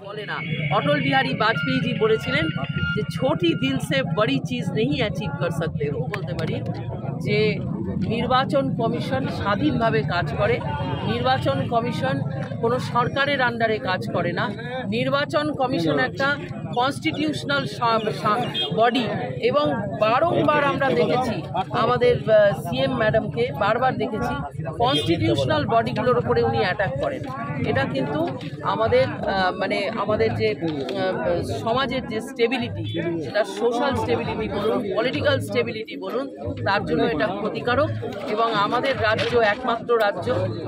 बोले ना अटल बिहारी वाजपेयी जी बोलेছিলেন যে छोटी दिल से बड़ी चीज़ नहीं अचीव कर सकते हो बोलते पारी যে নির্বাচন কমিশন স্বাধীনভাবে কাজ করে নির্বাচন কমিশন কোনো সরকারের আন্ডারে কাজ করে না নির্বাচন কমিশন একটা কনস্টিটিউশনাল বডি এবং বারংবার আমরা দেখেছি আমাদের সিএম ম্যাডামকে বারবার দেখেছি কনস্টিটিউশনাল বডিগুলোর উপরে উনি অ্যাটাক করেন এটা কিন্তু আমাদের মানে আমাদের যে সমাজের যে স্টেবিলিটি সেটা সোশ্যাল স্টেবিলিটি বলুন পলিটিক্যাল স্টেবিলিটি বলুন তার জন্য এটা ক্ষতিকারক এবং আমাদের রাজ্য একমাত্র রাজ্য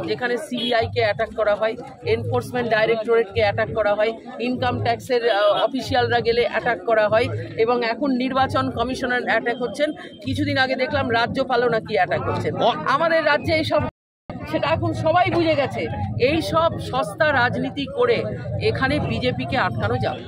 যেখানে সিবিআইকে অ্যাটাক করা হয় এনফোর্সমেন্ট ডাইরেক্টরেটকে অ্যাটাক করা হয় ইনকাম ট্যাক্সের অফিসিয়ালরা গেলে অ্যাটাক করা হয় এবং এখন নির্বাচন কমিশনার অ্যাটাক হচ্ছেন কিছুদিন আগে দেখলাম রাজ্যপালও নাকি অ্যাটাক হচ্ছেন আমাদের রাজ্যে এইসব সেটা এখন সবাই বুঝে গেছে এই সব সস্তা রাজনীতি করে এখানে বিজেপিকে আটকানো যাবে।